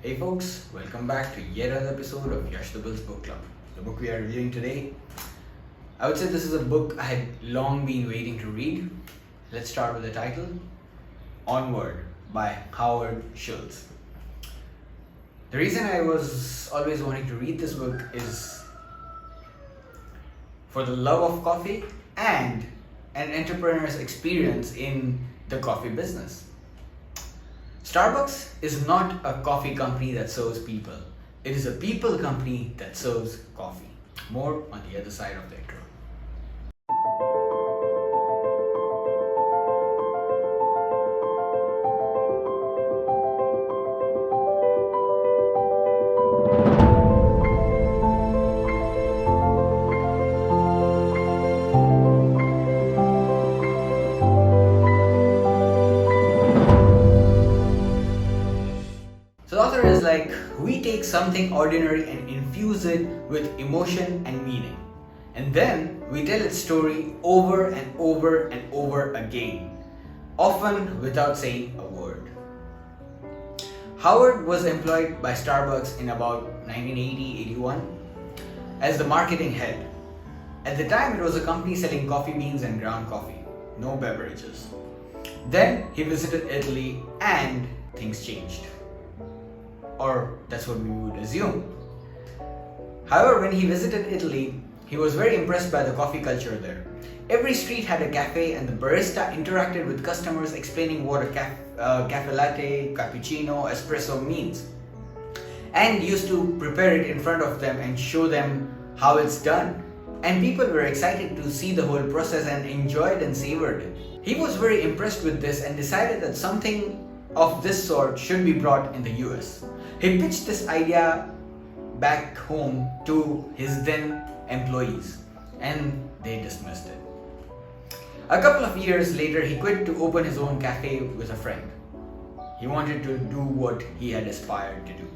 Hey folks, welcome back to yet another episode of Yash the Bill's Book Club. The book we are reviewing today, I would say this is a book I had long been waiting to read. Let's start with the title, Onward by Howard Schultz. The reason I was always wanting to read this book is for the love of coffee and an entrepreneur's experience in the coffee business. Starbucks is not a coffee company that serves people. It is a people company that serves coffee. More on the other side of the intro. So the author is like, we take something ordinary and infuse it with emotion and meaning. And then we tell its story over and over and over again, often without saying a word. Howard was employed by Starbucks in about 1980-81 as the marketing head. At the time, it was a company selling coffee beans and ground coffee, no beverages. Then he visited Italy and things changed. Or that's what we would assume. However, when he visited Italy, he was very impressed by the coffee culture there. Every street had a cafe and the barista interacted with customers explaining what a cafe latte, cappuccino, espresso means, and used to prepare it in front of them and show them how it's done. And people were excited to see the whole process and enjoyed and savored it. He was very impressed with this and decided that something of this sort should be brought in the US. He pitched this idea back home to his then employees and they dismissed it. A couple of years later, he quit to open his own cafe with a friend. He wanted to do what he had aspired to do.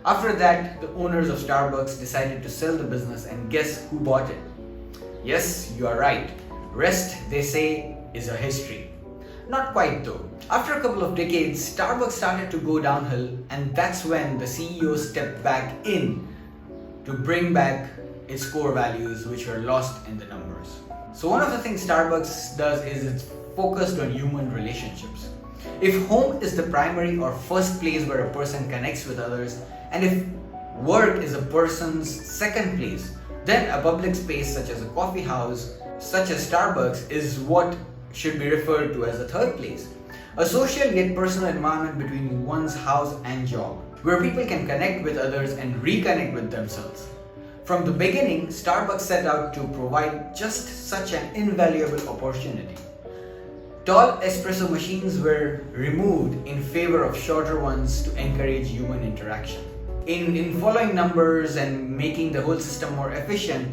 After that, the owners of Starbucks decided to sell the business, and guess who bought it? Yes, you are right. Rest, they say, is a history. Not quite though. After a couple of decades, Starbucks started to go downhill, and that's when the CEO stepped back in to bring back its core values, which were lost in the numbers. So one of the things Starbucks does is it's focused on human relationships. If home is the primary or first place where a person connects with others, and if work is a person's second place, then a public space such as a coffee house, such as Starbucks, is what should be referred to as a third place. A social yet personal environment between one's house and job, where people can connect with others and reconnect with themselves. From the beginning, Starbucks set out to provide just such an invaluable opportunity. Tall espresso machines were removed in favor of shorter ones to encourage human interaction. In following numbers and making the whole system more efficient,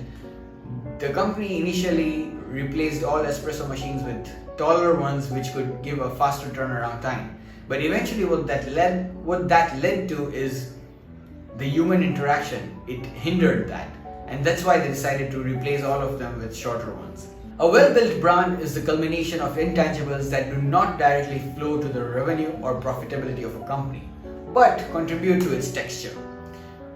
the company initially replaced all espresso machines with taller ones which could give a faster turnaround time. But eventually what that led to is the human interaction. It hindered that, and that's why they decided to replace all of them with shorter ones. A well-built brand is the culmination of intangibles that do not directly flow to the revenue or profitability of a company, but contribute to its texture.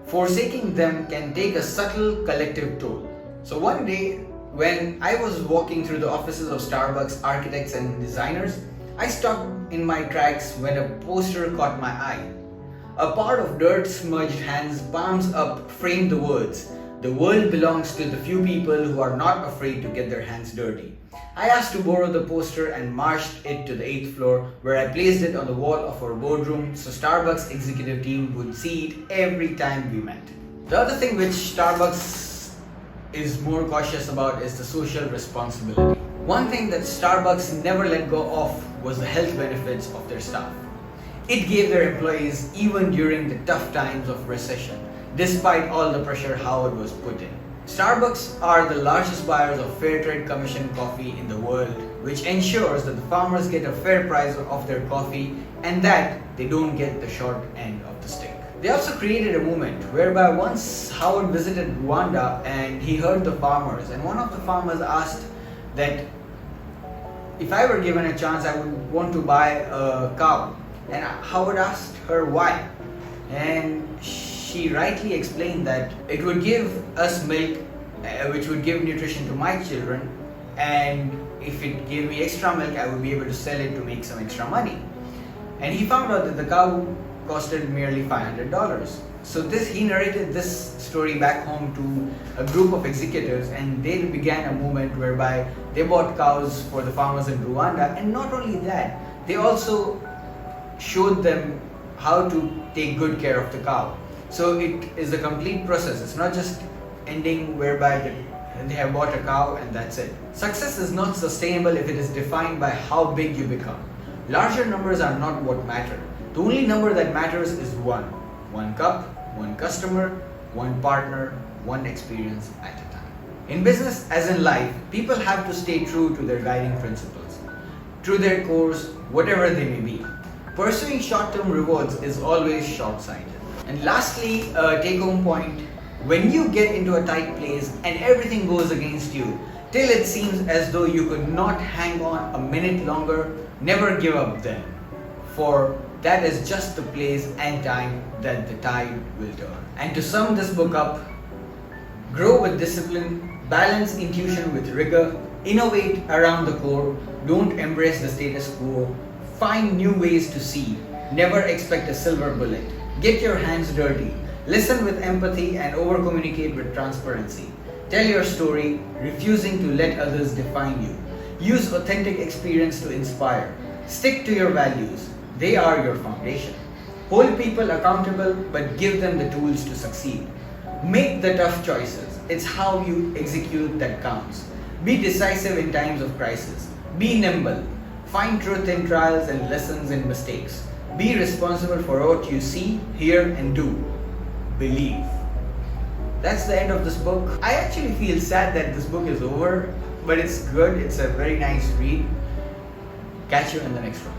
Forsaking them can take a subtle collective toll. So one day, when I was walking through the offices of Starbucks architects and designers, I stopped in my tracks when a poster caught my eye. A part of dirt-smudged hands, palms up, framed the words, "The world belongs to the few people who are not afraid to get their hands dirty." I asked to borrow the poster and marched it to the 8th floor, where I placed it on the wall of our boardroom so Starbucks executive team would see it every time we met. The other thing which Starbucks is more cautious about is the social responsibility. One thing that Starbucks never let go of was the health benefits of their staff. It gave their employees even during the tough times of recession, despite all the pressure Howard was put in. Starbucks are the largest buyers of fair trade commission coffee in the world, which ensures that the farmers get a fair price of their coffee and that they don't get the short end of the stick. They also created a movement whereby once Howard visited Rwanda and he heard the farmers, and one of the farmers asked that if I were given a chance, I would want to buy a cow. And Howard asked her why. and she rightly explained that it would give us milk, which would give nutrition to my children, and if it gave me extra milk, I would be able to sell it to make some extra money. And he found out that the cow costed merely $500. So he narrated this story back home to a group of executives, and they began a movement whereby they bought cows for the farmers in Rwanda. And not only that, they also showed them how to take good care of the cow. So it is a complete process. It's not just ending whereby they have bought a cow and that's it. Success is not sustainable if it is defined by how big you become. Larger numbers are not what matter. The only number that matters is one. One cup, one customer, one partner, one experience at a time. In business as in life, people have to stay true to their guiding principles, to their course, whatever they may be. Pursuing short-term rewards is always short-sighted. And lastly, a take-home point: when you get into a tight place and everything goes against you, till it seems as though you could not hang on a minute longer, never give up then. For that is just the place and time that the tide will turn. And to sum this book up, grow with discipline, balance intuition with rigor, innovate around the core, don't embrace the status quo, find new ways to see, never expect a silver bullet, get your hands dirty, listen with empathy and over-communicate with transparency. Tell your story, refusing to let others define you. Use authentic experience to inspire. Stick to your values. They are your foundation. Hold people accountable, but give them the tools to succeed. Make the tough choices. It's how you execute that counts. Be decisive in times of crisis. Be nimble. Find truth in trials and lessons in mistakes. Be responsible for what you see, hear, and do. Believe. That's the end of this book. I actually feel sad that this book is over, but it's good. It's a very nice read. Catch you in the next one.